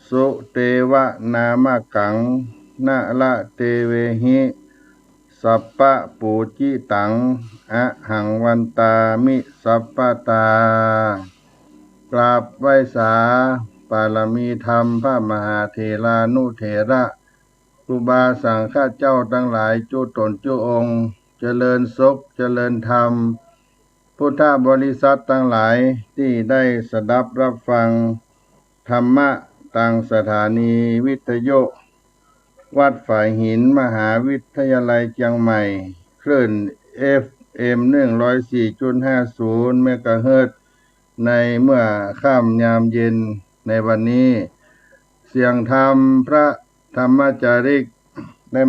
สุเตวะนามกังนะละเตเวหิสัพพะปูจิตังอะหังวันตามิสัพพตากราบไหว้สาปารมีธรรมพระมหาเถรานุเถระครูบาสังฆเจ้าทั้งหลายจุตนจุองค์เจริญสุขเจริญธรรมพุทธบริษัททั้งหลายที่ได้สดับรับฟังธรรมะทางสถานีวิทยุวัดฝ่ายหินมหาวิทยาลัยเชียงใหม่คลื่น FM 104.50 เมกะเฮิรตซ์ในเมื่อค่ำยามเย็นในวันนี้เสียงธรรมพระธรรมจาริกได้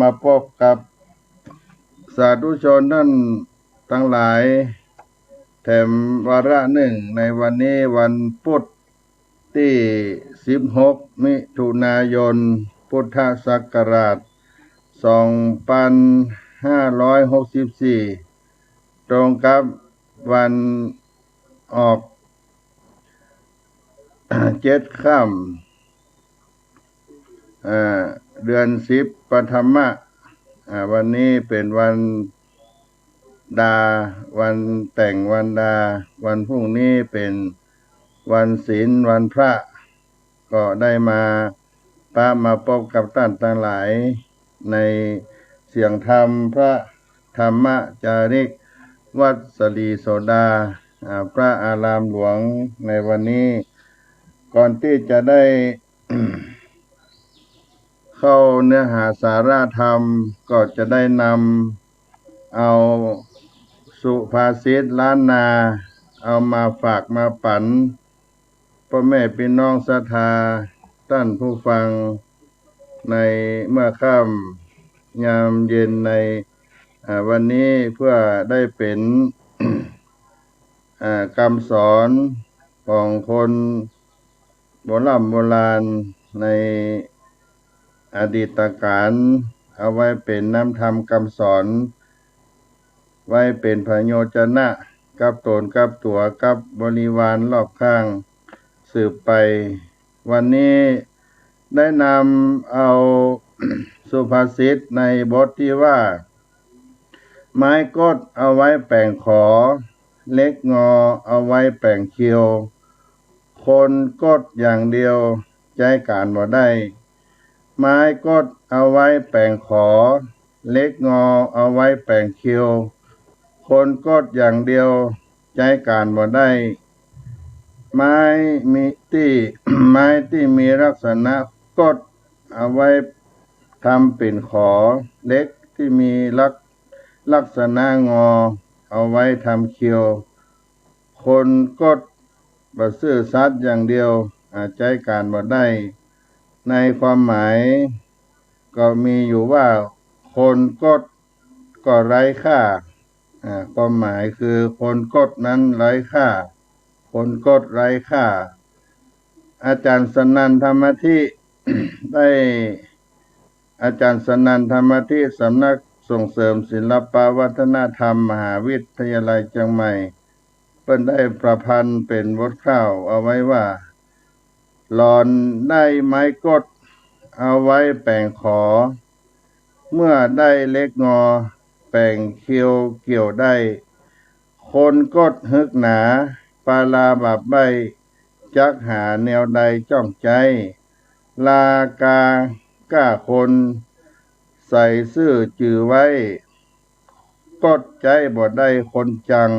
มาพบกับสาธุชนท่านทั้งหลายแถมวาระหนึ่งในวันนี้วันพุธที่16มิถุนายนพุทธศักราช2564ตรงกับวันออก7 ค่ำเดือน10ปฐมะวันนี้เป็นวันดาวันแต่งวันดาวันพรุ่งนี้เป็นวันศีลวันพระก็ได้มาพบกับท่านทั้งหลายในเสียงธรรมพระธรรมจาริกวัดสลีโสดาพระอารามหลวงในวันนี้ก่อนที่จะได้ เข้าเนื้อหาสาระธรรมก็จะได้นำเอาสุภาษิตล้านนาเอามาฝากมาปันพ่อแม่พี่น้องศรัทธาท่านผู้ฟังในเมื่อค่ำยามเย็นในวันนี้เพื่อได้เป็น คำสอนของคนโบราณในอดีตการเอาไว้เป็นน้ำธรรมคำสอนไว้เป็นพโยชนะกับตนกับตัวกับบริวารรอบข้างสืบไปวันนี้ได้นำเอา สุภาษิตในบทที่ว่าไม้กดเอาไว้แป่งขอเล็กงอเอาไว้แป่งเคียวคนกดอย่างเดียวใจการบ่ได้ไม้กดเอาไว้แป่งขอเล็กงอเอาไว้แป่งเคียวคนกดอย่างเดียวใจการบ่ได้ไม้มีที่ ไม้ที่มีลักษณะกดเอาไว้ทำเป็นขอเล็กที่มีลักษณะงอเอาไว้ทำเคียวคนกดบ่ซื่อสัตย์อย่างเดียวใจการบ่ได้ในความหมายก็มีอยู่ว่าคนกดก็ไร้ค่าความหมายคือคนกดนั้นไร้ค่าคนกดไร้ค่าอาจารย์สนั่นธรรมธิ ได้อาจารย์สนั่นธรรมธิสำนักส่งเสริมศิลปวัฒนธรรมมหาวิทยาลัยเชียงใหม่เพิ่นได้ประพันธ์เป็นบทกล่าวเอาไว้ว่าหลอนได้ไม้กดเอาไว้แป่งขอเมื่อได้เล็กงอแป่งเคียวเกี่ยวได้คนกดฮึกหนาปาลาบับใบจักหาแนวใดจ้องใจลากาก้าคนใส่ซื่อจือไว้กดใจบ่ได้คนจัง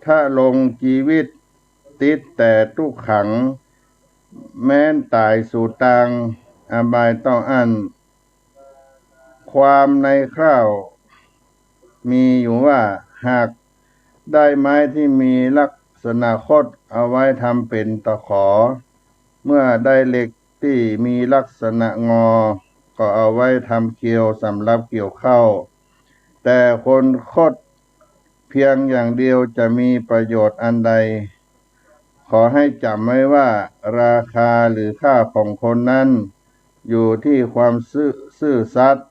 ถ้าลงชีวิตติดแต่ทุกขังแม้นตายสู่ตังอบายต้องอั้นความในคราวมีอยู่ว่าหากได้ไม้ที่มีลักษณะคดเอาไว้ทำเป็นตะขอเมื่อได้เหล็กที่มีลักษณะงอก็เอาไว้ทำเกลียวสำหรับเกี่ยวข้าวแต่คนคดเพียงอย่างเดียวจะมีประโยชน์อันใดขอให้จำไว้ว่าราคาหรือค่าของคนนั้นอยู่ที่ความซื่อสัตย์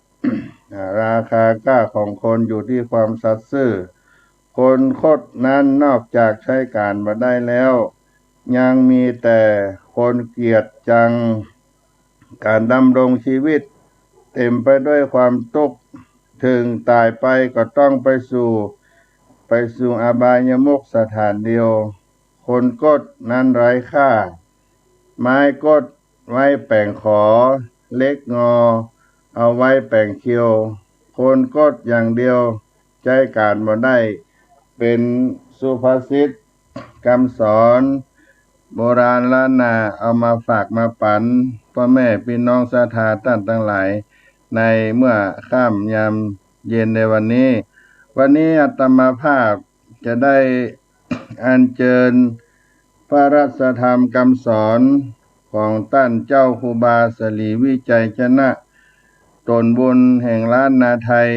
ราคาค่าของคนอยู่ที่ความสัตย์ซื่อคนคดนั้นนอกจากใช้การมาได้แล้วยังมีแต่ค คนเกลียดจังการดำรงชีวิตเต็มไปด้วยความทุกข์ถึงตายไปก็ต้องไปสู่อบายมุขสถานเดียวคนกดนั้นไร้ค่าไม้กดไว้แป่งขอเล็กงอเอาไว้แป่งเคียวคนกดอย่างเดียวใจการบ่ได้เป็นสุภาษิตคำสอนโบราณล้านนาเอามาฝากมาปันพ่อแม่พี่น้องศรัทธาท่านทั้งหลายในเมื่อค่ำยามเย็นในวันนี้อาตมาภาพจะได้อัญเชิญพระราชธรรมคำสอนของท่านเจ้าครูบาศรีวิจัยชนะตนบุญแห่งล้านนาไทย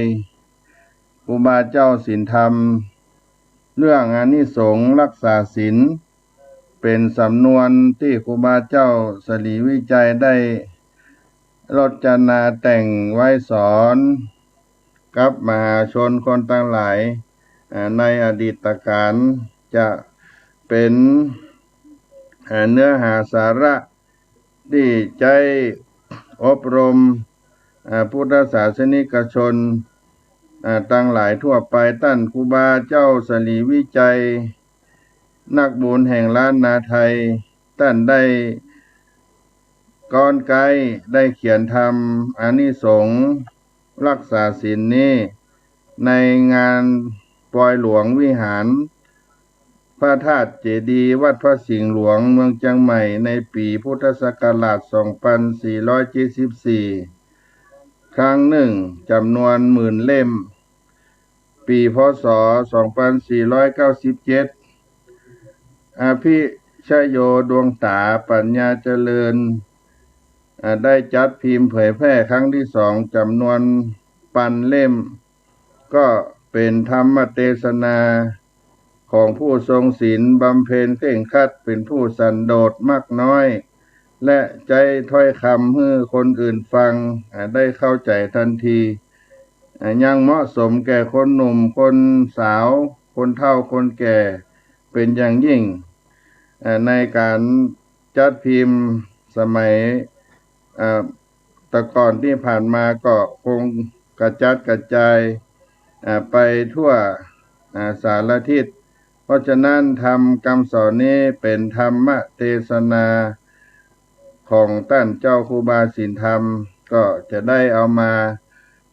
ครูบาเจ้าศีลธรรมเรื่องอานิสงส์รักษาศีลเป็นสำนวนที่ครูบาเจ้าศรีวิจัยได้รจนาแต่งไว้สอนกับมหาชนคนทั้งหลายในอดีตการจะเป็นเนื้อหาสาระที่ใจอบรมพุทธศาสนิกชนทั้งหลายทั่วไปท่านครูบาเจ้าศรีวิจัยนักบุญแห่งล้านนาไทยท่านได้ก่อนไกลได้เขียนธรรมอานิสงส์รักษาศีลนี้ในงานปอยหลวงวิหารพระธาตุเจดีย์วัดพระสิงห์หลวงเมืองเชียงใหม่ในปีพุทธศักราช 2474 ครั้งหนึ่งจำนวน10,000 เล่มปีพ.ศ. 2497 อภิชโยดวงตาปัญญาเจริญได้จัดพิมพ์เผยแพร่ครั้งที่2จำนวน1,000 เล่มก็เป็นธรรมเทศนาของผู้ทรงศีลบำเพ็ญเคร่งครัดเป็นผู้สันโดษมากน้อยและใจถ้อยคำให้คนอื่นฟังได้เข้าใจทันทียังเหมาะสมแก่คนหนุ่มคนสาวคนเฒ่าคนแก่เป็นอย่างยิ่งในการจัดพิมพ์สมัยแต่ก่อนที่ผ่านมาก็คงกระจัดกระจายไปทั่วสารทิศเพราะฉะนั้นธรรมคำสอนนี้เป็นธรรมเทศนาของท่านเจ้าครูบาศีลธรรมก็จะได้เอามา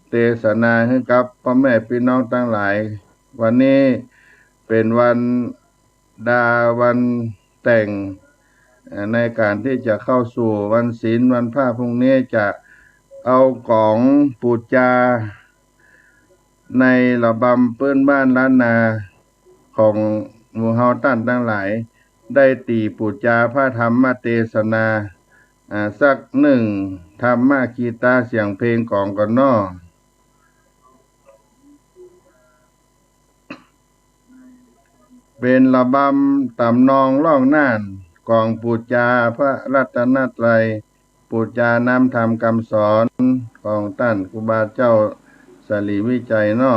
เทศนาให้กับพ่อแม่พี่น้องทั้งหลายวันนี้เป็นวันดาวันแต่งในการที่จะเข้าสู่วันศีลวันพระพรุ่งนี้จะเอาของปูจาในระบำพื้นบ้านล้านนาของหมู่เฮาท่านทั้งหลายได้ตีปูจาพระธรรมเทศนาสักหนึ่งธรรมกีตาเสียงเพลงของก่อนนอเป็นระบำตำนองร้องน่านกองปูจาพระรัตนตรัยปูจานำธรรมคำสอนของท่านครูบาเจ้าศรีวิจัยนอ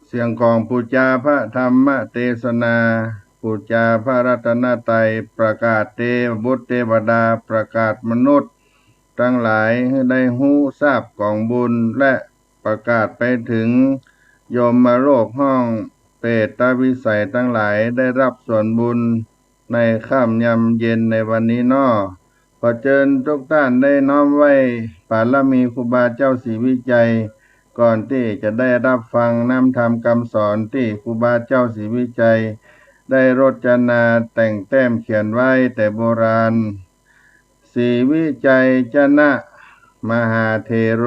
เสียงของปุจจาพระธรรมเทศนาปุจจาพระรัตนตรัยประกาศเทวบุตรเทวดาประกาศมนุษย์ทั้งหลายให้ได้หู้ทราบของบุญและประกาศไปถึงยมโลกห้องเปรตวิสัยทั้งหลายได้รับส่วนบุญในค่ำยำเย็นในวันนี้น้อขอเชิญทุกท่านได้น้อมไว้บารมีครูบาเจ้าศรีวิจัยก่อนที่จะได้รับฟังน้ำธรรมคำสอนที่ครูบาเจ้าศรีวิจัยได้รจนาแต่งแต้มเขียนไว้แต่โบราณศรีวิจัยจนะมหาเทโร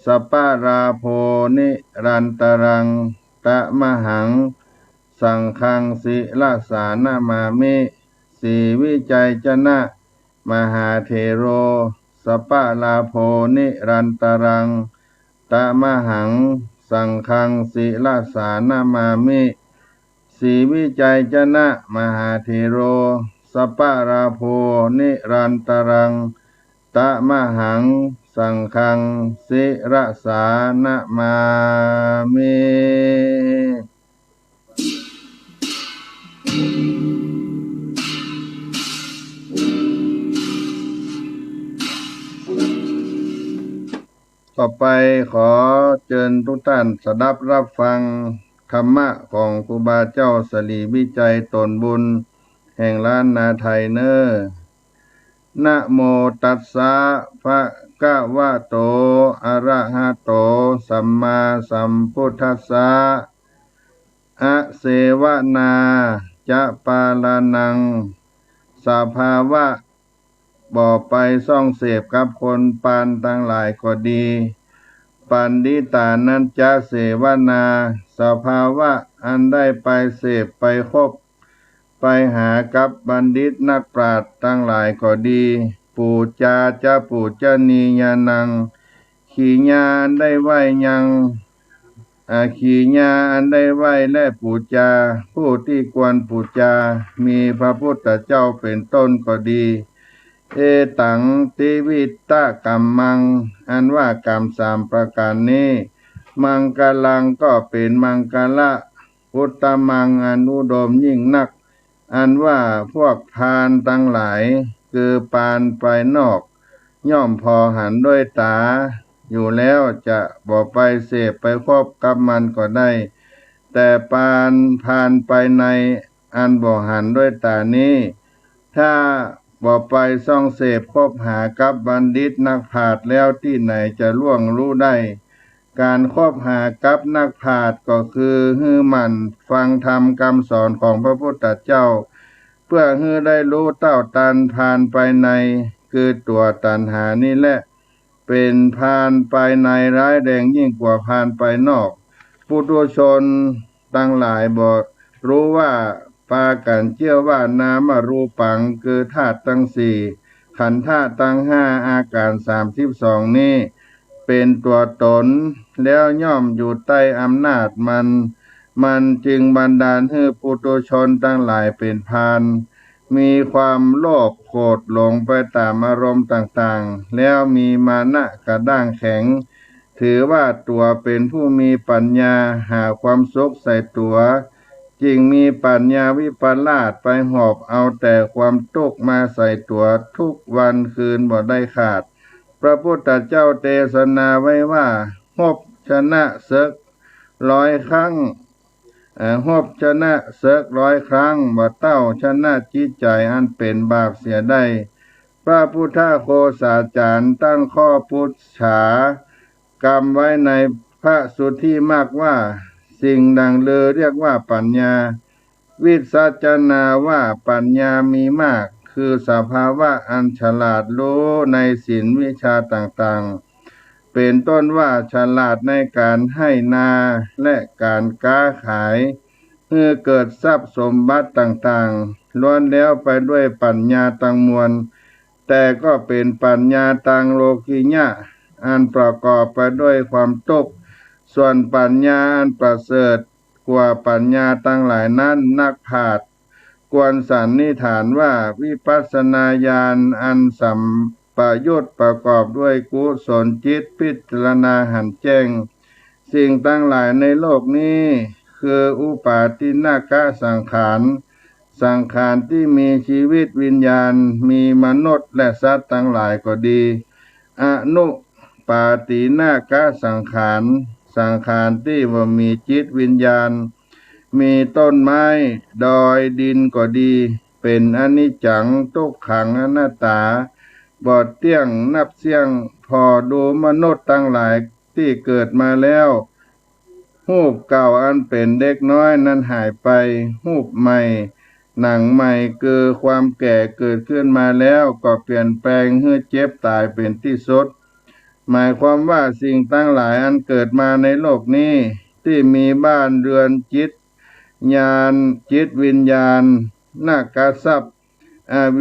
สปาราโพนิรันตรังตะมหังสังฆังศิลสานามามิศรีวิจัยจนะมหาเทโรสปาราโพนิรันตรังตะมหังสังฆังศิลสานามามิศรีวิจัยจนะมหาเทโรสปาราโพนิรันตรังตะมหังสังฆังศิรสานามามิต่อไปขอเชิญทุกท่านสดับรับฟังธรรมะของครูบาเจ้าศรีวิจัยตนบุญแห่งล้านนาไทยเนอนะโมตัสสะภะคะวะโตอะระหะโตสัมมาสัมพุทธัสสะอะเสวนาจะปาลานังสภาวะบ่ไปซ่องเสพกับคนปานทั้งหลายก็ดีปันดิตานันจะเสวนาสภาวะอันได้ไปเสพไปคบไปหากับบัณฑิตนักปราชญ์ทั้งหลายก็ดีปูจาจะปูจนียานังขีญาอันได้ไหวยังขีญาอันได้ไหวและปูจาผู้ที่ควรปูจามีพระพุทธเจ้าเป็นต้นก็ดีเอตังติวิตะกัมมังอันว่ากรรมสามประการนี้มังกลังก็เป็นมังกละพุตตมังอันอุดมยิ่งนักอันว่าพวกพาลทั้งหลายคือปานไปนอกย่อมพอหันด้วยตาอยู่แล้วจะบ่ไปเสพไปคบกับมันก็ได้แต่ปานพานไปในอันบ่หันด้วยตานี้ถ้าบ่ไปซ่องเสพคบหากับบัณฑิตนักปราชญ์แล้วที่ไหนจะล่วงรู้ได้การคบหากับนักปราชญ์ก็คือฮื้อมันฟังธรรมคำสอนของพระพุทธเจ้าเพื่อฮื้อได้รู้เต้าตันพานไปในคือตัวตัณหานี่แหละเป็นพานไปในร้ายแรงยิ่งกว่าพานไปนอกปุถุชนทั้งหลายบ่รู้ว่าพากันเชื่อว่านามรูปังคือธาตุทั้งสี่ ขันธ์ธาตุทั้งห้าอาการ32นี้เป็นตัวตนแล้วย่อมอยู่ใต้อำนาจมันจึงบันดาลให้ปุถุชนทั้งหลายเป็นพาลมีความโลภโกรธหลงไปตามอารมณ์ต่างๆแล้วมีมานะกระด้างแข็งถือว่าตัวเป็นผู้มีปัญญาหาความสุขใส่ตัวจึงมีปัญญาวิปลาสไปหอบเอาแต่ความทุกข์มาใส่ตัวทุกวันคืนบ่ได้ขาดพระพุทธเจ้าเทศนาไว้ว่าหบชนะศึก100 ครั้งหบชนะศึก100 ครั้งบ่เต้าชนะจิตใจอันเป็นบาปเสียได้พระพุทธโฆษาจารย์ตั้งข้อพุทธากรรมไว้ในพระสุทธิมากว่าสิ่งดังเลอเรียกว่าปัญญาวิสัชนาว่าปัญญามีมากคือสภาวะอันฉลาดรู้ในศีลวิชาต่างๆเป็นต้นว่าฉลาดในการให้นาและการค้าขายเพื่อเกิดทรัพย์สมบัติต่างๆล้วนแล้วไปด้วยปัญญาตั้งมวลแต่ก็เป็นปัญญาตังโลกิยะอันประกอบไปด้วยความทุกข์ส่วนปัญญาอันประเสริฐกว่าปัญญาตั้งหลายนั้นนักปราชญ์ควรสันนิษฐานว่าวิปัสสนาญาณอันสัมปยุตประกอบด้วยกุศลจิตพิจารณาหันแจ้งสิ่งตั้งหลายในโลกนี้คืออุปาทินกสังขารที่มีชีวิตวิญญาณมีมนุษย์และสัตว์ทั้งหลายก็ดีอนุปาทินกสังขารที่ว่ามีจิตวิญญาณมีต้นไม้ดอยดินก็ดีเป็นอนิจจังทุกขังอนัตตาบ่เที่ยงนับเสี่ยงพอดูมนุษย์ทั้งหลายที่เกิดมาแล้วรูปเก่าอันเป็นเด็กน้อยนั้นหายไปรูปใหม่หนังใหม่คือความแก่เกิดขึ้นมาแล้วก็เปลี่ยนแปลงให้เจ็บตายเป็นที่สุดหมายความว่าสิ่งทั้งหลายอันเกิดมาในโลกนี้ที่มีบ้านเรือนจิตญาณจิตวิญญาณนักทรัพย์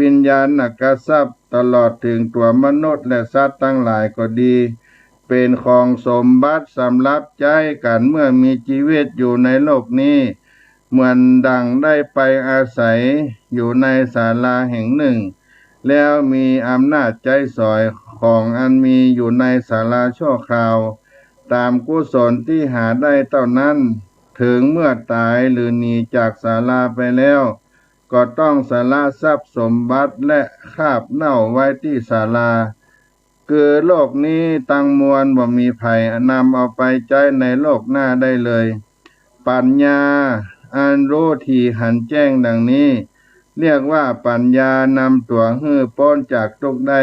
วิญญาณนักทรัพย์ตลอดถึงตัวมนุษย์และสัตว์ทั้งหลายก็ดีเป็นของสมบัติสำหรับใจกันเมื่อมีชีวิตอยู่ในโลกนี้เหมือนดังได้ไปอาศัยอยู่ในศาลาแห่งหนึ่งแล้วมีอำนาจใจสอยของอันมีอยู่ในศาลาชั่วคราวตามกุศลที่หาได้เท่านั้นถึงเมื่อตายหรือหนีจากศาลาไปแล้วก็ต้องสละทรัพย์สมบัติและคาบเน่าไว้ที่ศาลาคือโลกนี้ตั้งมวลบ่มีภัยนำเอาไปใช้ในโลกหน้าได้เลยปัญญาอันรู้ที่หันแจ้งดังนี้เรียกว่าปัญญานำตัวให้พ้นจากทุกข์ได้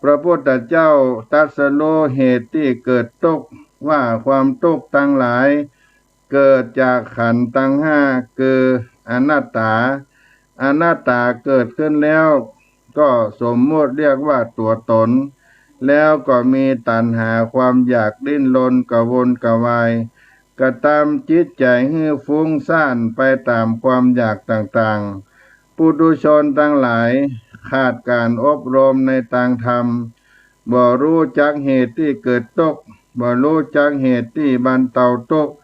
พระพุทธเจ้าตรัสรู้เหตุที่เกิดทุกข์ว่าความทุกข์ทั้งหลายเกิดจากขันธ์ทั้งห้าคืออนัตตาเกิดขึ้นแล้วก็สมมติเรียกว่าตัวตนแล้วก็มีตัณหาความอยากดิ้นรนกระวนกระวายกระทำจิตใจให้ฟุ้งซ่านไปตามความอยากต่างๆปุถุชนทั้งหลายขาดการอบรมในทางธรรมบ่รู้จักเหตุที่เกิดทุกข์บ่รู้จักเหตุที่บรรเทาทุกข์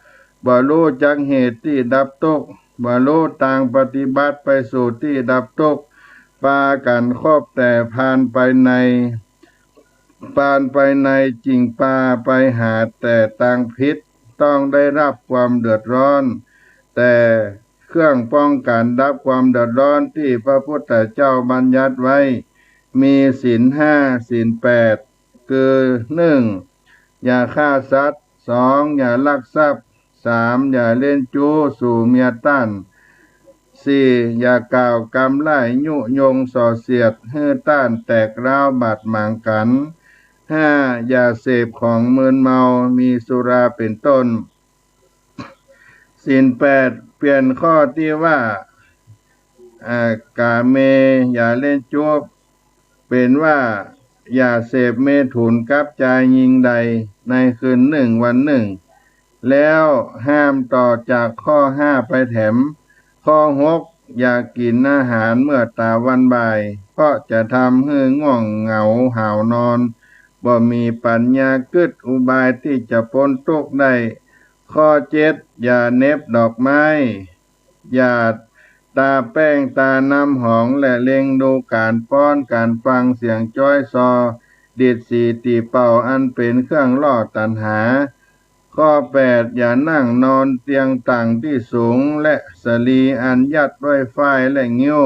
บ่รู้จักเหตุที่ดับทุกข์บ่รู้ทางปฏิบัติไปสู่ที่ดับทุกข์พากันครอบแต่พานไปในจริงปาไปหาแต่ต่างพิษต้องได้รับความเดือดร้อนแต่เครื่องป้องกันดับความเดือดร้อนที่พระพุทธเจ้าบัญญัติไว้มีศีล5ศีล8คือ1อย่าฆ่าสัตว์2อย่าลักทรัพย์3อย่าเล่นจู้สู่เมียตั้น4อย่ากล่าวกรรมไล่ยุยงส่อเสียดให้ต้านแตกร้าวบาดหมางกัน5อย่าเสพของมึนเมามีสุราเป็นต้นศีล8เปลี่ยนข้อที่ว่ากาเมอย่าเล่นจูบเป็นว่าอย่าเสพเมถุนกับชายหญิงใดในคืนหนึ่งวันหนึ่งแล้วห้ามต่อจากข้อ5ไปแถมข้อ6 อย่ากินอาหารเมื่อตาวันบ่ายเพราะจะทำให้ง่วงเหงาหาวนอนบ่มีปัญญากึดอุบายที่จะพ้นทุกข์ได้ข้อ7อย่าเน็บดอกไม้อย่าตาแป้งตาน้ำหองและเล็งดูการป้อนการฟังเสียงจ้อยซอดีดสีตีเป่าอันเป็นเครื่องล่อตัณหาข้อ8อย่านั่งนอนเตียงต่างที่สูงและสลีอันยัดด้วยฝ้ายและงิ้ว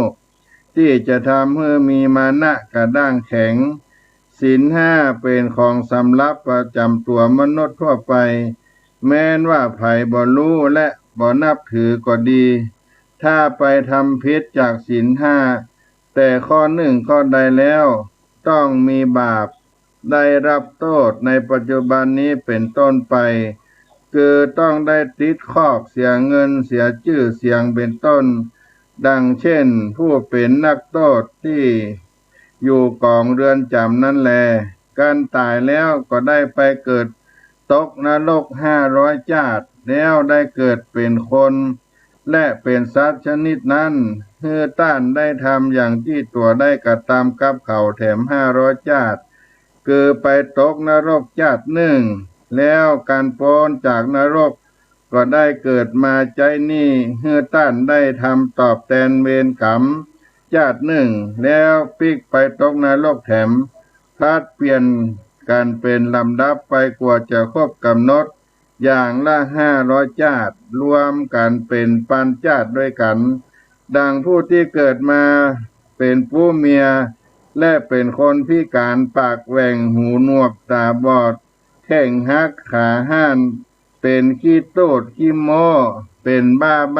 ที่จะทำให้มีมานะกระด้างแข็งศีลห้าเป็นของสำรับประจำตัวมนุษย์ทั่วไปแม้นว่าไผบ่รู้และบ่นับถือก็ดีถ้าไปทำผิดจากศีลห้าแต่ข้อหนึ่งข้อใดแล้วต้องมีบาปได้รับโทษในปัจจุบันนี้เป็นต้นไปคือต้องได้ติดคุกเสียเงินเสียชื่อเสียงเป็นต้นดังเช่นผู้เป็นนักโทษที่อยู่กองเรือนจำนั่นแลการตายแล้วก็ได้ไปเกิดตกนรก500 ชาติแล้วได้เกิดเป็นคนและเป็นสัตว์ชนิดนั้นเพื่อต้านได้ทำอย่างที่ตัวได้กระทำกับเขาแถม500 ชาติคือไปตกนรกชาติหนึ่งแล้วการพ้นจากนรกก็ได้เกิดมาใจนี้เพื่อต้านได้ทำตอบแทนเวรกรรมชาติหนึ่งแล้วปิกไปตกนรกแถมพัดเปลี่ยนการเป็นลำดับไปกว่าจะครบกำหนดอย่างละ500 ชาติรวมกันเป็นพันชาติด้วยกันดังผู้ที่เกิดมาเป็นผู้เมียและเป็นคนพิการปากแหว่งหูหนวกตาบอดแข้งหักขาห้านเป็นขี้โตดขี้โม้เป็นบ้าใบ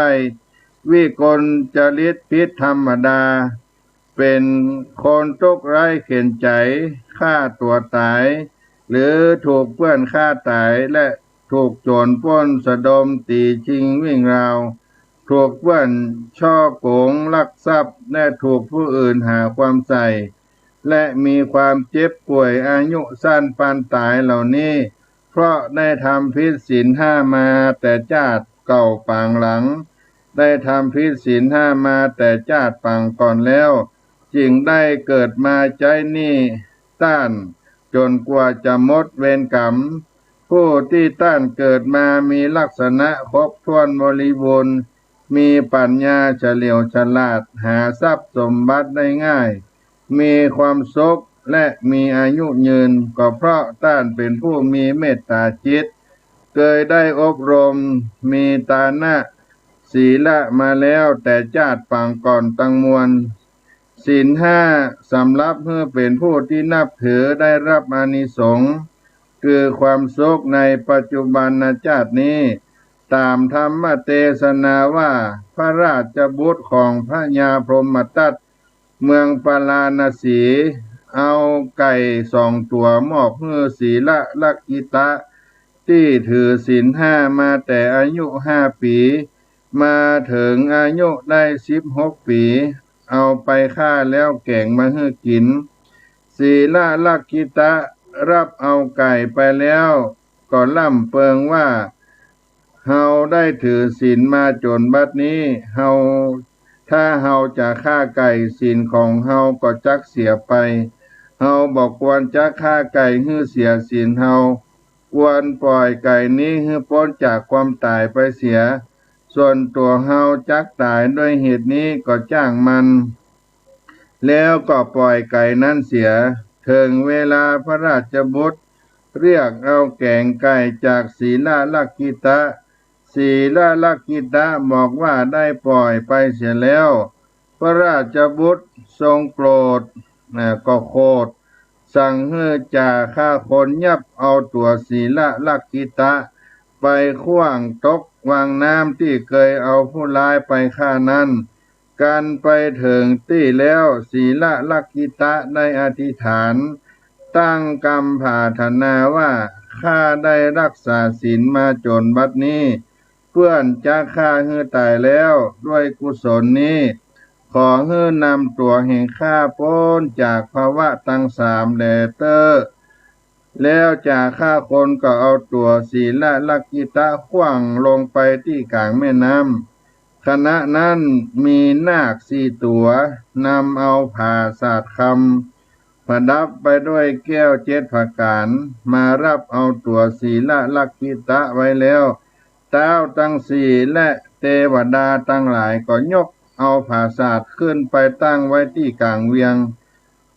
วิกลจริตพิษธรรมดาเป็นคนทุกข์ไร้เข็ญใจฆ่าตัวตายหรือถูกเพื่อนฆ่าตายและถูกโจรปล้นสะดมตีชิงวิ่งราวถูกเพื่อนช่อโกงลักทรัพย์และถูกผู้อื่นหาความใส่และมีความเจ็บป่วยอายุสั้นปานตายเหล่านี้เพราะได้ทำผิดศีลห้ามาแต่ชาติเก่าปางหลังได้ทำผิดศีลห้ามาแต่ชาติปางก่อนแล้วจึงได้เกิดมาใจนี้ต้านจนกว่าจะหมดเวรกรรมผู้ที่ต้านเกิดมามีลักษณะครบถ้วนบริบูรณ์มีปัญญาเฉลียวฉลาดหาทรัพย์สมบัติได้ง่ายมีความสุขและมีอายุยืนก็เพราะต้านเป็นผู้มีเมตตาจิตเคยได้อบรมมีตานะศีละมาแล้วแต่ชาติปางก่อนตั้งมวลศีลห้าสำรับเพื่อเป็นผู้ที่นับถือได้รับอานิสงส์คือความสุขในปัจจุบันชาตินี้ตามธรรมเทศนาว่าพระราชบุตรของพระยาพรหมทัตเมืองปาราณสีเอาไก่2 ตัวมอบให้ศีละลักขิตะที่ถือศีลห้ามาแต่อายุ5 ปีมาถึงอายุได้16 ปีเอาไปฆ่าแล้วแกงมาให้กินศีละลักขิตะรับเอาไก่ไปแล้วก็ล่ำเปิงว่าเฮาได้ถือศีลมาจนบัดนี้ถ้าเฮาจะฆ่าไก่ศีลของเฮาก็จักเสียไปเฮาบอกควรจะฆ่าไก่ให้เสียศีลเฮาควรปล่อยไก่นี้ให้พ้นจากความตายไปเสียส่วนตัวเฮาจักตายด้วยเหตุนี้ก็จ้างมันแล้วก็ปล่อยไก่นั้นเสียถึงเวลาพระราชบุตรเรียกเอาแกงไก่จากศีละลักขิตะศีละลักขิตะบอกว่าได้ปล่อยไปเสียแล้วพระราชบุตรทรงโกรธก็โคตรสั่งให้จ่าฆ่าคนยับเอาตัวศีละลักขิตะไปขว้างตกวังน้ำที่เคยเอาผู้ร้ายไปฆ่านั้นการไปถึงที่แล้วศีละลักขิตะได้อธิษฐานตั้งกรรมปรารถนาว่าข้าได้รักษาศีลมาจนบัดนี้เพื่อนจะฆ่าให้ตายแล้วด้วยกุศลนี้ขอให้นำตัวแห่งข้าพ้นจากภาวะทั้ง3แด่เตอแล้วจากฆ่าคนก็เอาตัวศีละลักขิตะขว้างลงไปที่กลางแม่น้ำ ขณะนั้นมีนาค4 ตัวนำเอาผ้าสาดคำประดับไปด้วยแก้ว7 ประการมารับเอาตัวศีลลักขิตะไว้แล้วท้าวทั้งสี่และเทวดาทั้งหลายก็ยกเอาผ้าสาดขึ้นไปตั้งไว้ที่กลางเวียง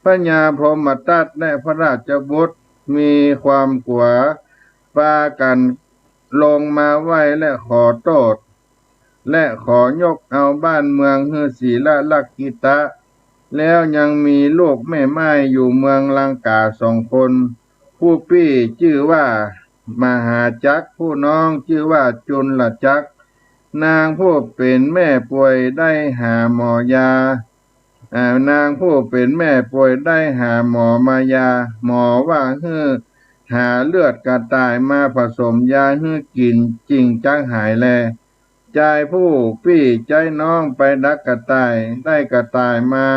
พระญาพรหมทัตและพระราชบุตรมีความกลัวพากันลงมาไหว้และขอโทษและขอยกเอาบ้านเมืองฮือศีลลักขิตะแล้วยังมีลูกแม่ไม้อยู่เมืองลังกา2 คนผู้พี่ชื่อว่ามหาจักรผู้น้องชื่อว่าจุลจักรนางผู้เป็นแม่ป่วยได้หาหมอยานางผู้เป็นแม่ป่วยได้หาหมอมายาหมอว่าฮื้อหาเลือดกระต่ายมาผสมยาฮื้อกินจริงจังหายแลใจผู้พี่ใจน้องไปดักกระต่ายได้กระต่ายมา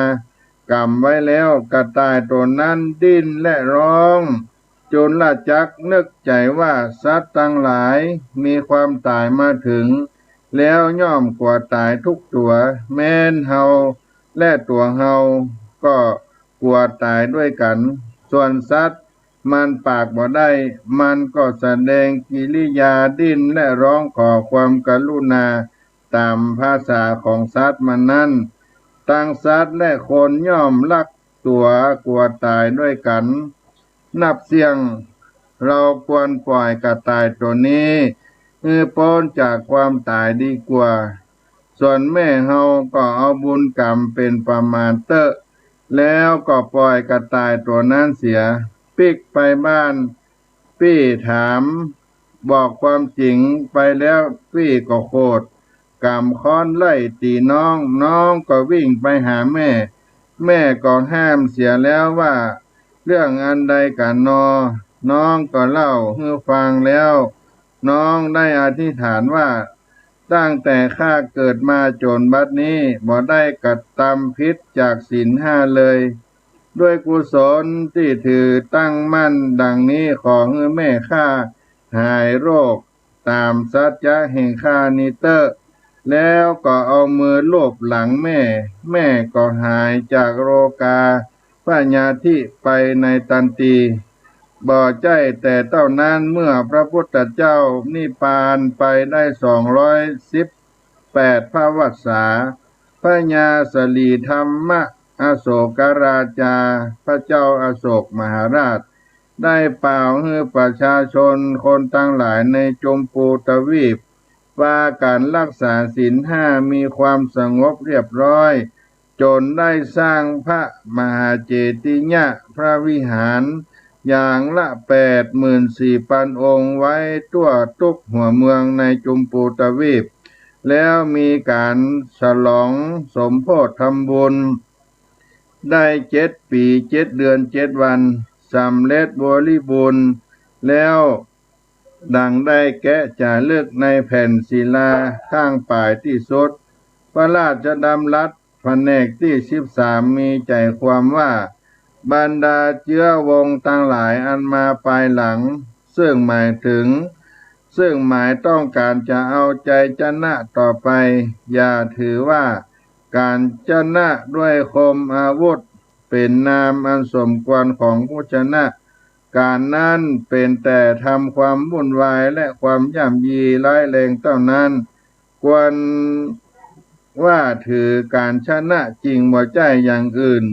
กำไว้แล้วกระต่ายตัวนั้นดิ้นและร้องจนละจักนึกใจว่าสัตว์ทั้งหลายมีความตายมาถึงแล้วย่อมกว่าตายทุกตัวแม้นเฮาและตัวเฮาก็กลัวตายด้วยกันส่วนสัตว์มันปากบ่ได้มันก็แสดงกิริยาดิ้นและร้องขอความกรุณาตามภาษาของสัตว์มันนั้นตั้งสัตว์และคนย่อมลักตัวกลัวตายด้วยกันนับเสียงเราควรปล่อยกระต่ายตัวนี้พ้นจากความตายดีกว่าส่วนแม่เฮาก็เอาบุญกรรมเป็นประมาณแล้วก็ปล่อยกระต่ายตัวนั้นเสียปิกไปบ้านพี่ถามบอกความจริงไปแล้วพี่ก็โกรธกำค้อนไล่ตีน้องน้องก็วิ่งไปหาแม่แม่ก็ห้ามเสียแล้วว่าเรื่องอันใดกันน้องก็เล่าให้ฟังแล้วน้องได้อธิษฐานว่าตั้งแต่ข้าเกิดมาจนบัดนี้บ่ได้กระทำผิดจากศีล 5เลยด้วยกุศลที่ถือตั้งมั่นดังนี้ขอให้แม่ข้าหายโรคตามสัจจะแห่งข้านิเตอร์แล้วก็เอามือลูบหลังแม่ก็หายจากโรคาพญาธิไปในทันทีบ่ใจแต่เท่านั้นเมื่อพระพุทธเจ้านิพพานไปได้218 พระวรรษาพระญาสลีธรรมอโศกราชาพระเจ้าอโศกมหาราชได้เป่าให้ประชาชนคนทั้งหลายในชมพูทวีปว่าการรักษาศีล 5มีความสงบเรียบร้อยจนได้สร้างพระมหาเจดีย์พระวิหารอย่างละ 84,000 องค์ไว้ทั่วทุกหัวเมืองในชมพูทวีปแล้วมีการฉลองสมโภชทำบุญได้7 ปี7 เดือน7 วันสำเร็จบริบูรณ์แล้วดังได้แกะจารึกในแผ่นศิลาข้างปลายที่สุดพระราชดำรัสแผนกที่13มีใจความว่าบรรดาเชื้อวงศ์ทั้งหลายอันมาภายหลังซึ่งหมายต้องการจะเอาใจชนะต่อไปอย่าถือว่าการชนะด้วยคมอาวุธเป็นนามอันสมควรของผู้ชนะการนั้นเป็นแต่ทำความวุ่นวายและความย่ำยีร้ายแรงเท่านั้นควรว่าถือการชนะจริงบ่ใจอย่างอื่น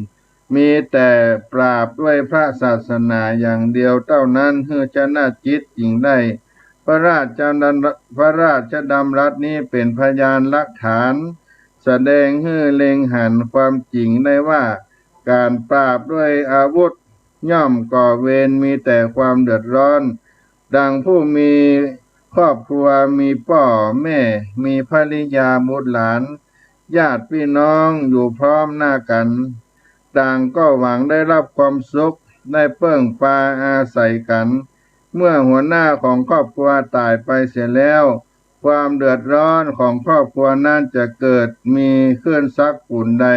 มีแต่ปราบด้วยพระศาสนาอย่างเดียวเท่านั้นเพื่อชนะจิตจริงได้พระราชดำรัสนี้เป็นพยานหลักฐานแสดงให้เล็งเห็นความจริงได้ว่าการปราบด้วยอาวุธย่อมก่อเวรมีแต่ความเดือดร้อนดังผู้มีครอบครัวมีพ่อแม่มีภริยาบุตรหลานญาติพี่น้องอยู่พร้อมหน้ากันต่างก็หวังได้รับความสุขได้เพิ่งพาอาศัยกันเมื่อหัวหน้าของครอบครัวตายไปเสียแล้วความเดือดร้อนของครอบครัวนั้นจะเกิดมีขึ้นสักปุ่นใด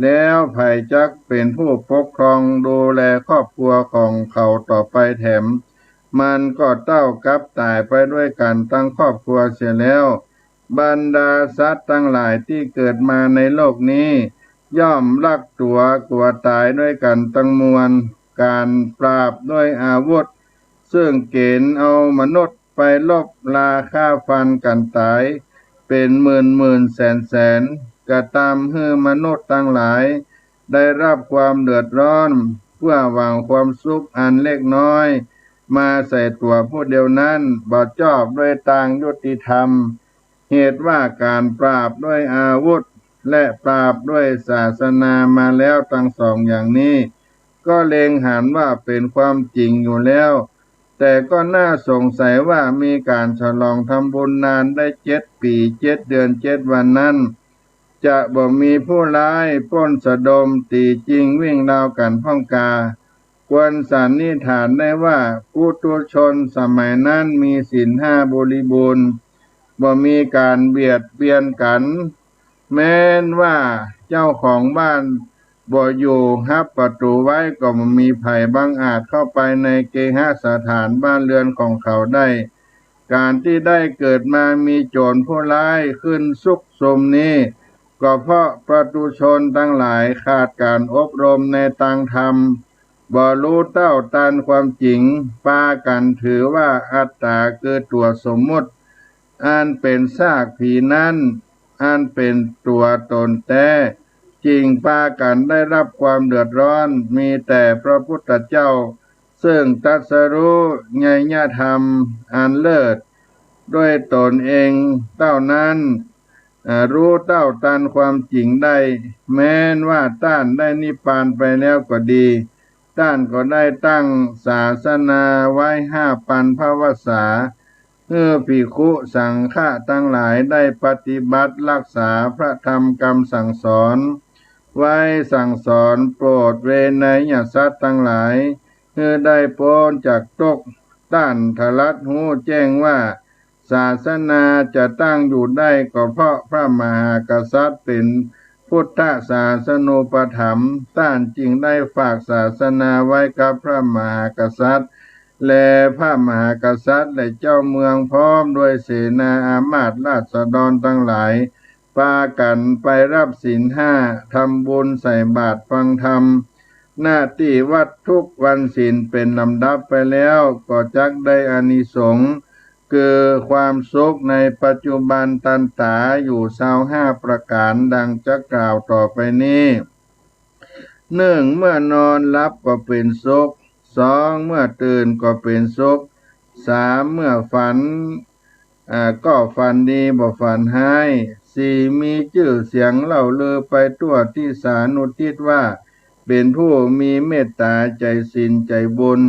แล้วไผจักเป็นผู้ปกครองดูแลครอบครัวของเขาต่อไปแถมมันก็เท่ากับตายไปด้วยกันทั้งครอบครัวเสียแล้ว บรรดาสัตว์ทั้งหลายที่เกิดมาในโลกนี้ย่อมลักตัวกลัวตายด้วยกันทั้งมวลการปราบด้วยอาวุธซึ่งเกณฑ์เอามนุษย์ไปลบราฆ่าฟันกันตายเป็นหมื่นแสนก็ตามให้มนุษย์ทั้งหลายได้รับความเดือดร้อนเพื่อหวังความสุขอันเล็กน้อยมาใส่ตัวผู้เดียวนั้นบ่ชอบด้วยทางยุติธรรมเหตุว่าการปราบด้วยอาวุธและปราบด้วยศาสนามาแล้วทั้งสองอย่างนี้ก็เล็งเห็นว่าเป็นความจริงอยู่แล้วแต่ก็น่าสงสัยว่ามีการฉลองทำบุญนานได้7 ปี7 เดือน 7 วันนั้นจะบ่มีผู้ร้ายปล้นสะดมตีจริงวิ่งราวกันพ้องกาควรสันนิษฐานได้ว่าปุถุชนสมัยนั้นมีศีลห้าบริบูรณ์บ่มีการเบียดเบียนกันแม้นว่าเจ้าของบ้านบ่อยู่ฮับประตูไว้ก็บ่มีภัยบังอาจเข้าไปในเกหสถานบ้านเรือนของเขาได้การที่ได้เกิดมามีโจรผู้ร้ายขึ้นซุกซนนี้ก็เพราะปุถุชนทั้งหลายขาดการอบรมในทางธรรมบ่รู้เต้าตานความจริงปากันถือว่าอัตตาคือตัวสมมุติอันเป็นซากผีนั้นอันเป็นตัวตนแท้จริงปากันได้รับความเดือดร้อนมีแต่พระพุทธเจ้าซึ่งตรัสรู้ไงญธรรมอันเลิศด้วยตนเองเท่านั้นรู้เต้าตานความจริงได้แม้นว่าต้านได้นิพพานไปแล้วก็ดีต้านก็ได้ตั้งศาสนาไว้5,000 พรรษาภิกขุสังฆะทั้งหลายได้ปฏิบัติรักษาพระธรรมคำสั่งสอนไว้สั่งสอนโปรดเวไนยสัตว์ทั้งหลายได้พ้นจากตกต้านทลัดหูแจ้งว่าศาสนาจะตั้งอยู่ได้ก็เพราะพระมหากษัตริย์เป็นพุทธศาสนูปถัมภ์ต้านจึงได้ฝากศาสนาไว้กับพระมหากษัตริย์และพระมหากษัตริย์และเจ้าเมืองพร้อมด้วยเสนาอามาตย์ราษฎรทั้งหลายพากันไปรับศีลห้าทำบุญใส่บาตรฟังธรรมหน้าที่วัดทุกวันศีลเป็นลำดับไปแล้วก็จักได้อานิสงส์คือความสุขในปัจจุบันตันตาอยู่25 ประการดังจะกล่าวต่อไปนี้1เมื่อนอนหลับก็เป็นสุข2เมื่อตื่นก็เป็นสุข3เมื่อฝันก็ฝันดีบ่ฝันร้าย4มีชื่อเสียงเล่าลือไปทั่วที่สานุทิศว่าเป็นผู้มีเมตตาใจศีลใจบุญ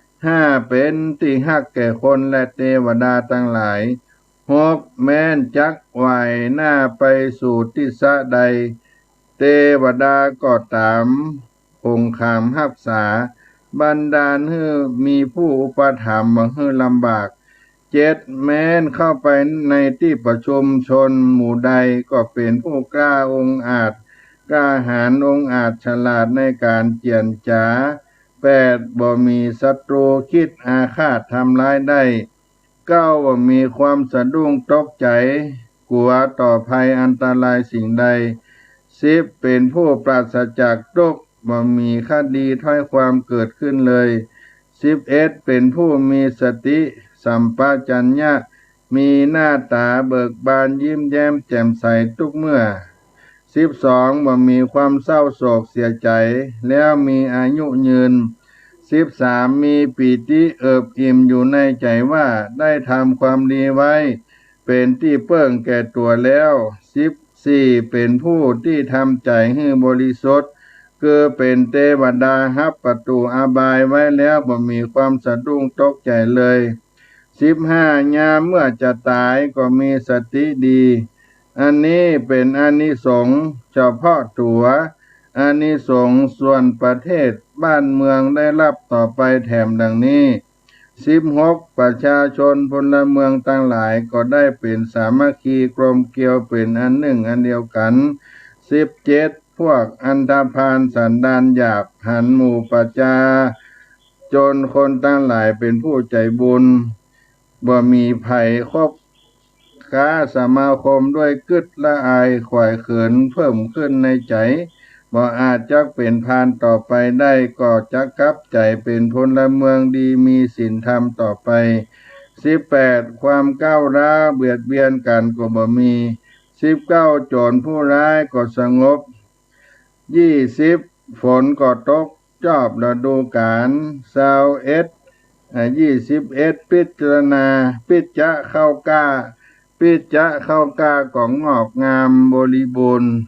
5เป็นที่ฮักแก่คนและเทวดาทั้งหลาย6แม้นจักไหวหน้าไปสู่ทิศใดเทวดาก็ตามองค์ขามรักษาบันดาลให้มีผู้อุปถัมภ์บ่ให้ลำบาก7แม้นเข้าไปในที่ประชุมชนหมู่ใดก็เป็นผู้กล้าองอาจกล้าหาญองอาจฉลาดในการเจียนจ๋า8บ่มีศัตรูคิดอาฆาตทำร้ายได้9บ่มีความสะดุ้งตกใจกลัวต่อภัยอันตรายสิ่งใด10เป็นผู้ปราศจากทุกข์บ่มีคดีถ้อยความเกิดขึ้นเลย11เป็นผู้มีสติสัมปชัญญะมีหน้าตาเบิกบานยิ้มแย้มแจ่มใสทุกเมื่อ12บ่มีความเศร้าโศกเสียใจแล้วมีอายุยืน13มีปีติเอิบอิ่มอยู่ในใจว่าได้ทำความดีไว้เป็นที่เพิ่งแก่ตัวแล้ว14เป็นผู้ที่ทำใจให้บริสุทธิ์คือเป็นเทวดาฮับประตูอบายไว้แล้วบ่มีความสะดุ้งตกใจเลย15ยามเมื่อจะตายก็มีสติดีอันนี้เป็นอานิสงส์เฉพาะตัวอานิสงส์ส่วนประเทศบ้านเมืองได้รับต่อไปแถมดังนี้16ประชาชนพลเมืองทั้งหลายก็ได้เป็นสามัคคีกลมเกลียวเป็นอันหนึ่งอันเดียวกัน17พวกอันธพาลสันดานหยาบหันหมู่ประชาจนคนทั้งหลายเป็นผู้ใจบุญบ่มีภัยคบ ค้าสมาคมด้วยกึศละอายขวายเขินเพิ่มขึ้นในใจบ่อาจจักเป็นพานต่อไปได้ก็จักกลับใจเป็นพลเมืองดีมีศีลธรรมต่อไป18ความก้าวร้าวเบียดเบียนกันก็บ่มี19โจรผู้ร้ายก็สงบ20ฝนก็ตกจอบฤดูกาล21พิจารณาพิจจะเข้ากล้าพิจจะเข้ากล้าของงอกงามบริบูรณ์22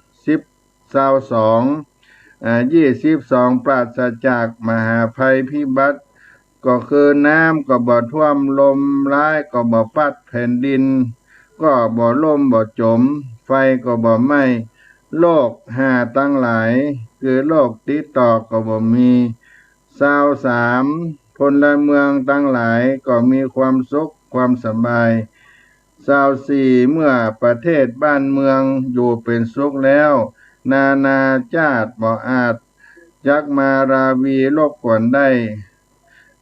ปราศจากมหาภัยพิบัติก็คือน้ำก็บ่ท่วมลมร้ายก็บ่พัดแผ่นดินก็บ่ล่มบ่จมไฟก็บ่ไหม้โรค5ทั้งหลายคือโรคติดต่อก็บ่มี23พลเมืองทั้งหลายก็มีความสุขความสบาย24เมื่อประเทศบ้านเมืองอยู่เป็นสุขแล้วนานาชาติบ่อาจจักมาราวีรบกวนได้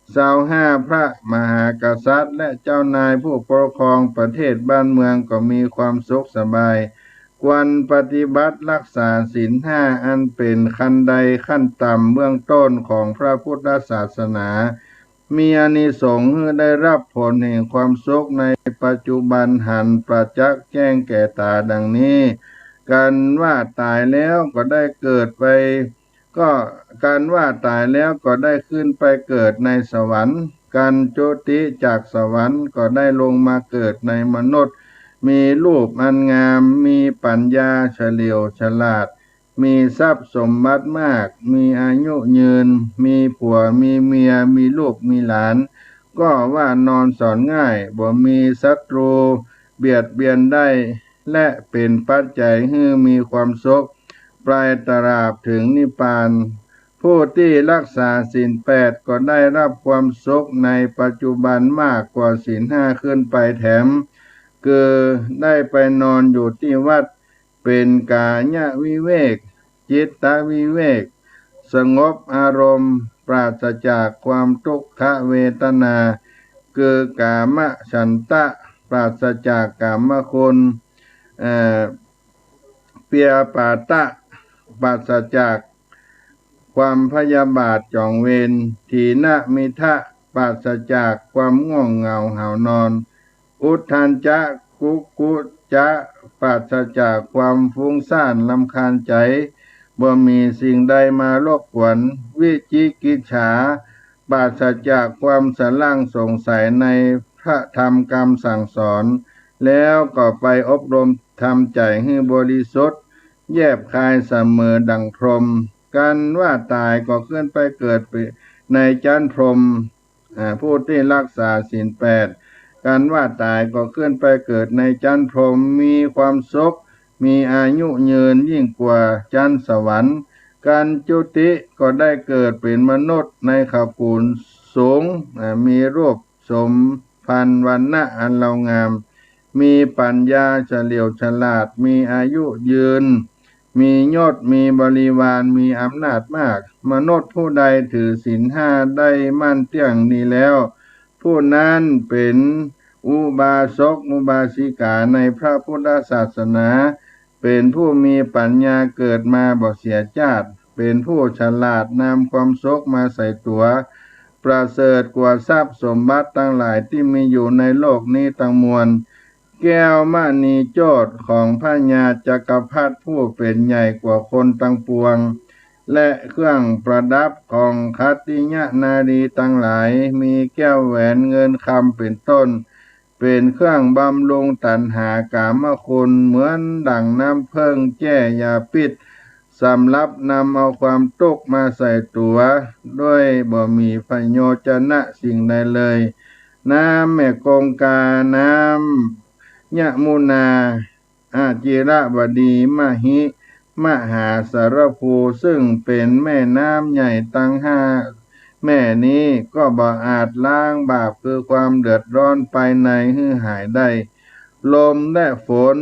25พระมหากษัตริย์และเจ้านายผู้ปกครองประเทศบ้านเมืองก็มีความสุขสบายควรปฏิบัติรักษาศีล5อันเป็นขั้นใดขั้นต่ำเบื้องต้นของพระพุทธศาสนามีอานิสงส์ได้รับผลแห่งความสุขในปัจจุบันหันประจักษ์แจ้งแก่ตาดังนี้การว่าตายแล้วก็ได้เกิดไปก็การว่าตายแล้วก็ได้ขึ้นไปเกิดในสวรรค์การจุติจากสวรรค์ก็ได้ลงมาเกิดในมนุษย์มีรูปอันงามมีปัญญาเฉลียวฉลาดมีทรัพย์สมบัติมากมีอายุยืนมีผัวมีเมียมีลูกมีหลานก็ว่านอนสอนง่ายบ่มีศัตรูเบียดเบียนได้และเป็นปัจจัยให้มีความสุขปลายตราบถึงนิพพานผู้ที่รักษาศีล8ก็ได้รับความสุขในปัจจุบันมากกว่าศีล5ขึ้นไปแถมคือได้ไปนอนอยู่ที่วัดเป็นกายวิเวกจิตตวิเวกสงบอารมณ์ปราศจากความทุกขเวทนาคือกามฉันทะปราศจากกามคุณเปียปาตะปราศจากความพยาบาทจองเวรถีนมิทะปราศจากความง่วงเหงาหาวนอนอุทธันจะกุจะปราศจากความฟุ้งซ่านรำคาญใจบ่มีสิ่งใดมารบกวนวิจิกิจฉาปราศจากความสล่างสงสัยในพระธรรมคำสั่งสอนแล้วก็ไปอบรมทำใจให้บริสุทธิ์แยบคายเสมอดังพรหมการว่าตายก็ขึ้นไปเกิดในชั้นพรหมผู้ที่รักษาศีล8การว่าตายก็ขึ้นไปเกิดในชั้นพรหมมีความสุขมีอายุยืนยิ่งกว่าชั้นสวรรค์การจุติก็ได้เกิดเป็นมนุษย์ในขภูมิสูงมีรูปสมพันวรรณะอันเลางามมีปัญญาเฉลียวฉลาดมีอายุยืนมียศมีบริวารมีอำนาจมากมนุษย์ผู้ใดถือศีล5ได้มั่นเที่ยงนี้แล้วผู้นั้นเป็นอุบาสกอุบาสิกาในพระพุทธศาสนาเป็นผู้มีปัญญาเกิดมาบ่เสียชาติเป็นผู้ฉลาดนำความสุขมาใส่ตัวประเสริฐกว่าทรัพย์สมบัติทั้งหลายที่มีอยู่ในโลกนี้ทั้งมวลแก้วมณีโจทย์ของพระญาจักรพรรดิผู้เป็นใหญ่กว่าคนทั้งปวงและเครื่องประดับของคัตติยนารีทั้งหลายมีแก้วแหวนเงินคำเป็นต้นเป็นเครื่องบำรุงตัณหากามคุณเหมือนดั่งน้ำเพิ่งแก้ยาพิษสำหรับนำเอาความทุกข์มาใส่ตัวด้วยบ่มีประโยชน์นะสิ่งใดเลยน้ำแม่คงคาน้ำยมุนาอาจิระบดีมหิมหาสารภูซึ่งเป็นแม่น้ำใหญ่ตั้ง5แม่นี้ก็บ่อาจล้างบาปคือความเดือดร้อนภายในให้หายได้ลมและฝน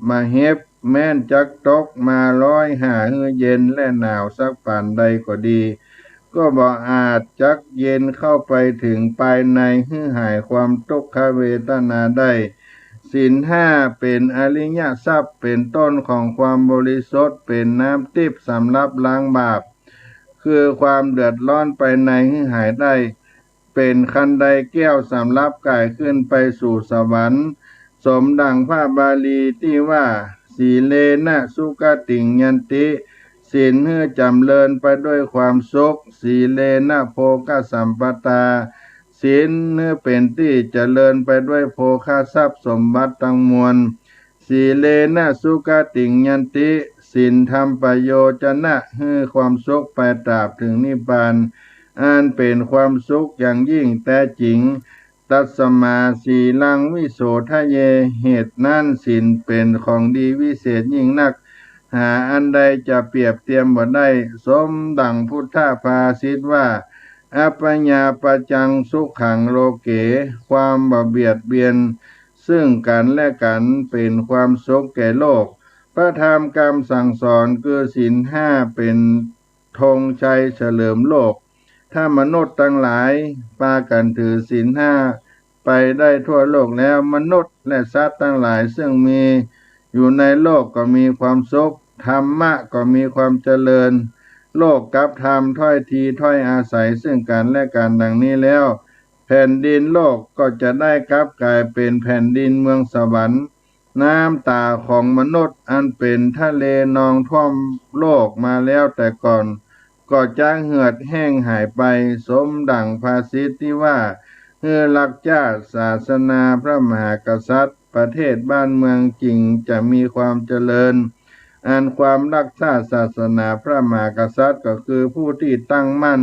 มาเฮ็บแม้นจักตกมา105ให้เย็นและหนาวสักปานใดก็ดีก็บ่อาจจักเย็นเข้าไปถึงภายในให้หายความทุกขเวทนาได้ ศีลห้าเป็นอริยทรัพย์เป็นต้นของความบริสุทธิ์เป็นน้ำทิพย์สำหรับล้างบาปคือความเดือดร้อนไปในให้หายได้เป็นคันไดแก้วสำหรับกายขึ้นไปสู่สวรรค์สมดังพระบาลีที่ว่าสีเลนะสุกติงยันติศีลเฮือจำเริญไปด้วยความสุขสีเลนะโภคสัมปตาศีลเนื้อเป็นที่เจริญไปด้วยโภคทรัพย์สมบัติทั้งมวลสีเลนะสุกติงยันติศีลทำประโยชนะให้ความสุขไปตราบถึงนิพพานอันเป็นความสุขอย่างยิ่งแท้จริงตัสมาสีลังวิโสทะเยเหตุนั้นศีลเป็นของดีวิเศษยิ่งนักหาอันใดจะเปรียบเทียมบ่ได้สมดังพุทธภาษิตว่าอัปปญาปจังสุขังโลเกความบ่เบียดเบียนซึ่งกันและกันเป็นความสุขแก่โลกพระธรรมคำสั่งสอนคือศีลห้าเป็นธงชัยเฉลิมโลกถ้ามนุษย์ทั้งหลายพากันถือศีลห้าไปได้ทั่วโลกแล้วมนุษย์และสัตว์ทั้งหลายซึ่งมีอยู่ในโลกก็มีความสุขธรรมะก็มีความเจริญโลกกับธรรมถ้อยทีถ้อยอาศัยซึ่งกันและกันดังนี้แล้วแผ่นดินโลกก็จะได้กลับกลายเป็นแผ่นดินเมืองสวรรค์น้ำตาของมนุษย์อันเป็นทะเลนองท่วมโลกมาแล้วแต่ก่อนก็จะเหือดแห้งหายไปสมดังภาษิตที่ว่าเฮือรักชาติศาสนาพระมหากษัตริย์ประเทศบ้านเมืองจริงจะมีความเจริญอันความรักชาติศาสนาพระมหากษัตริย์ก็คือผู้ที่ตั้งมั่น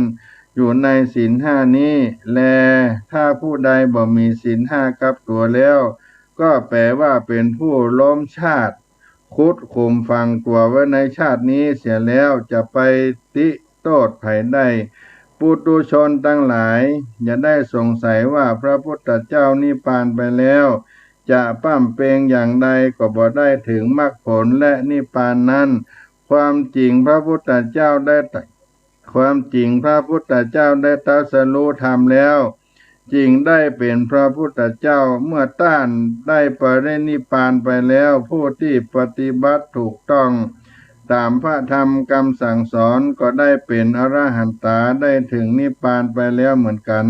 อยู่ในศีลห้านี้แลถ้าผู้ใดบ่มีศีลห้ากับตัวแล้วก็แปลว่าเป็นผู้ล้มชาติคุดข่มฝังตัวไว้ในชาตินี้เสียแล้วจะไปติโทษไผได้ปุถุชนทั้งหลายอย่าได้สงสัยว่าพระพุทธเจ้านิพพานไปแล้วจะปั้มเปงอย่างใดก็บ่ได้ถึงมรรคผลและนิพพานนั้นความจริงพระพุทธเจ้าได้ตรัสรู้ธรรมแล้วจริงได้เป็นพระพุทธเจ้าเมื่อต้านได้ปรินิพพานไปแล้วผู้ที่ปฏิบัติถูกต้องตามพระธรรมคำสั่งสอนก็ได้เป็นอรหันตาได้ถึงนิพพานไปแล้วเหมือนกัน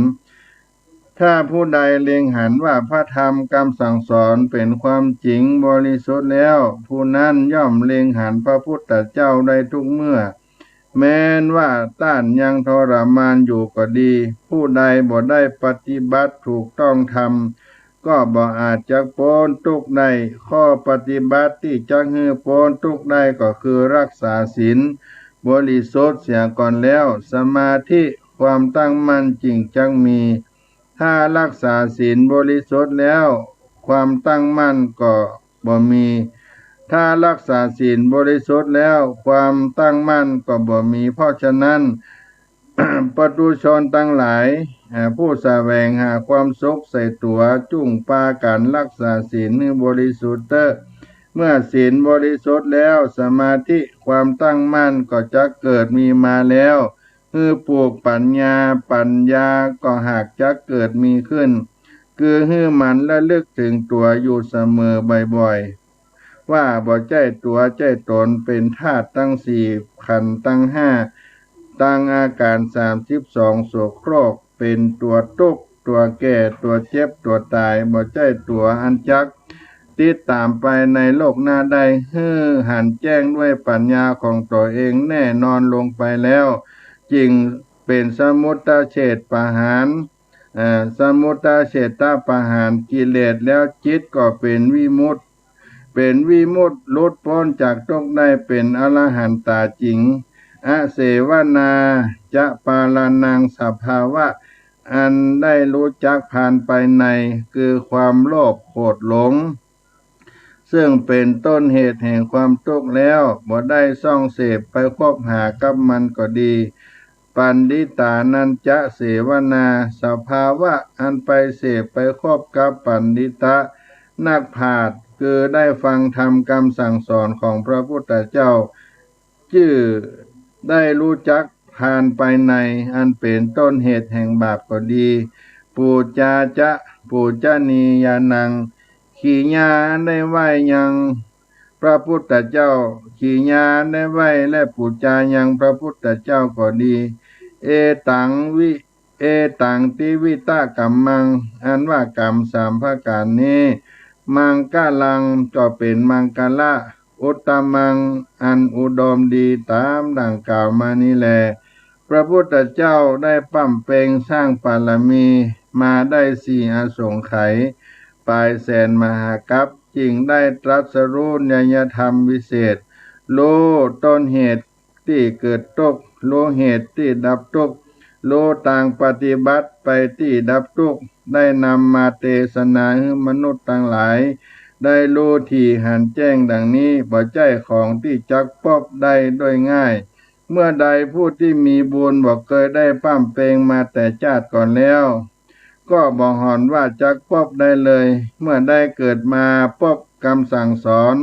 ถ้าผู้ใดเล็งเห็นว่าพระธรรมคำสั่งสอนเป็นความจริงบริสุทธิ์แล้วผู้นั้นย่อมเล็งเห็นพระพุทธเจ้าได้ทุกเมื่อแม้นว่าต้านยังทรมานอยู่ก็ดีผู้ใดบ่ได้ปฏิบัติถูกต้องธรรมก็บ่อาจจะพ้นทุกข์ได้ข้อปฏิบัติที่จะให้พ้นทุกข์ได้ก็คือรักษาศีลบริสุทธิ์เสียก่อนแล้วสมาธิความตั้งมั่นจริงจังมีถ้ารักษาศีลบริสุทธิ์แล้วความตั้งมั่นก็บ่มีถ้ารักษาศีลบริสุทธิ์แล้วความตั้งมั่นก็บ่มีเพราะฉะนั้น ปุถุชนทั้งหลายผู้แสวงหาความสุขใส่ตัวจุ่งปากันรักษาศีลให้บริสุทธิ์เมื่อศีลบริสุทธิ์แล้วสมาธิความตั้งมั่นก็จะเกิดมีมาแล้วคือปลูกปัญญาก็หากจะเกิดมีขึ้นคือให้มันระลึกถึงตัวอยู่เสมอบ่อยๆว่าบ่ใจตัวใจตนเป็นธาตุทั้งสี่ขันธ์ทั้งห้าตั้งอาการ32โสโครกเป็นตัวทุกข์ตัวแก่ตัวเจ็บตัวตายบ่ใจตัวอันจักติดตามไปในโลกหน้าได้ให้หันแจ้งด้วยปัญญาของตัวเองแน่นอนลงไปแล้วจริงเป็นสมุตเฉทประหารสมุตเฉทประหารกิเลสแล้วจิตก็เป็นวิมุตติหลุดพ้นจากทุกข์ได้เป็นอรหันตาจริงอเสวนาจะปาลานังสภาวะอันได้รู้จักผ่านไปในคือความโลภโกรธหลงซึ่งเป็นต้นเหตุแห่งความทุกข์แล้วบ่ได้ส่องเสพไปคบหากับมันก็ดีปันดิตานันจะเสวนาสภาวะอันไปเสพไปคบกับปันดิตะนักปราชญ์คือได้ฟังธรรมคำสั่งสอนของพระพุทธเจ้าชื่อได้รู้จักผ่านไปในอันเป็นต้นเหตุแห่งบาปก็ดีปูจาจะปูจานียานัง ขี่ญาได้ไหวยังพระพุทธเจ้าขี่ญาได้ไหวและปูจายังพระพุทธเจ้าก็ดีเอตังวิเอตังติวิตากรรมังอันว่ากรรมสามประการนี้มังกะลังก็เป็นมังกะละอุตตมังอันอุดมดีตามดังกล่าวมานี้แลพระพุทธเจ้าได้ปั้มเปงสร้างบารมีมาได้สี่อสงไขยปลายแสนมหากัปจึงได้ตรัสรู้ญญธรรมวิเศษรู้ต้นเหตุที่เกิดทุกข์รู้เหตุที่ดับทุกข์รู้ต่างปฏิบัติไปที่ดับทุกข์ได้นำมาเทศนาให้มนุษย์ทั้งหลายได้รู้ที่หันแจ้งดังนี้บ่ใจของที่จักพบได้ด้วยง่ายเมื่อใดผู้ที่มีบุญบอกเคยได้ปั้มเปงมาแต่ชาติก่อนแล้วก็บอกหอนว่าจักพบได้เลยเมื่อได้เกิดมาพบคำสั่งสอน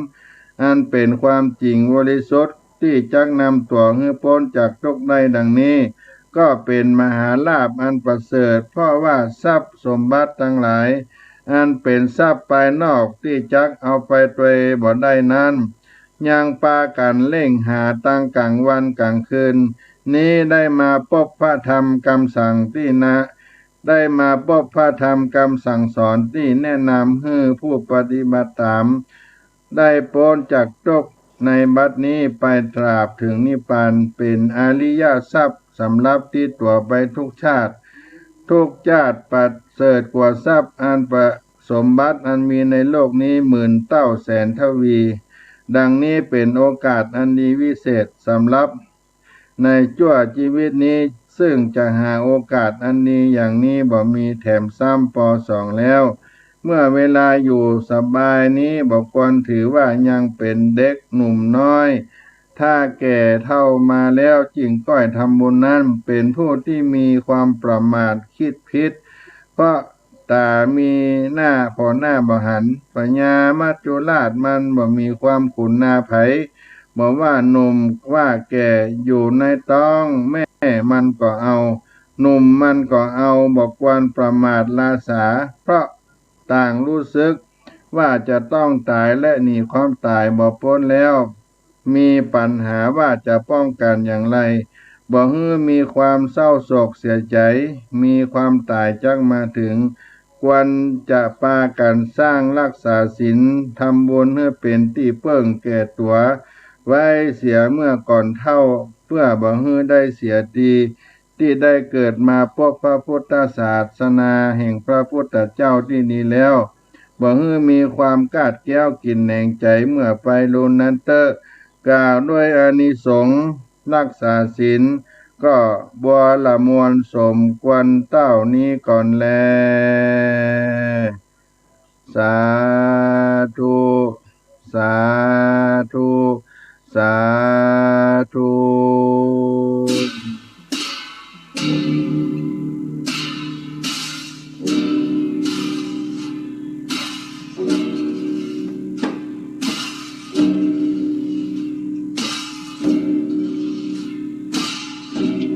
อันเป็นความจริงบริสุทธิ์ที่จักนำตัวให้พ้นจากทุกข์ได้ดังนี้ก็เป็นมหาลาภอันประเสริฐเพราะว่าทรัพย์สมบัติทั้งหลายอันเป็นทรัพย์ภายนอกที่จักเอาไปตัวบ่ได้นั้นยังปากันเล่งหาตั้งกลางวันกลางคืนนี้ได้มาพบพระธรรมคำสั่งที่ได้มาพบพระธรรมคำสั่งสอนที่แนะนำให้ผู้ปฏิบัติตามได้พ้นจากทุกข์ในบัดนี้ไปตราบถึงนิพพานเป็นอริยทรัพย์สำหรับที่ตัวไปทุกชาติทุกชาติประเสริฐกว่าทรัพย์อันประสมบัติอันมีในโลกนี้หมื่นเต้าแสนทวีดังนี้เป็นโอกาสอันดีวิเศษสำหรับในชั่วชีวิตนี้ซึ่งจะหาโอกาสอันนี้อย่างนี้บ่มีแถมซ้ำปอสองแล้วเมื่อเวลาอยู่สบายนี้บอกควรถือว่ายังเป็นเด็กหนุ่มน้อยถ้าแก่เท่ามาแล้วจึงก้อยทำบุญนั้นเป็นผู้ที่มีความประมาทคิดผิดเพราะตามีหน้าพอหน้าบ่หันปัญญามัจจุราชมันบ่มีความขุนนาไผบอกว่าหนุ่มว่าแก่อยู่ในต้องแม่มันก็เอาหนุ่มมันก็เอาบอกควรประมาทลาสาเพราะต่างรู้สึกว่าจะต้องตายและหนีความตายบ่พ้นแล้วมีปัญหาว่าจะป้องกันอย่างไรบ่ฮื้อมีความเศร้าโศกเสียใจมีความตายจักมาถึงควรจะพากันสร้างรักษาศีลทำบุญให้เป็นที่เพิ่งแก่ตัวไว้เสียเมื่อก่อนเท่าเพื่อบ่ฮื้อได้เสียทีที่ได้เกิดมาพบพระพุทธศาสนาแห่งพระพุทธเจ้าที่นี้แล้วบ่ฮื้อมีความกาดแก้วกินแหนงใจเมื่อไปลุนนั้นเตอกล่าวด้วยอานิสงส์รักษาศีลก็บัวละมวลสมควรเต้านี้ก่อนแลสาธุสา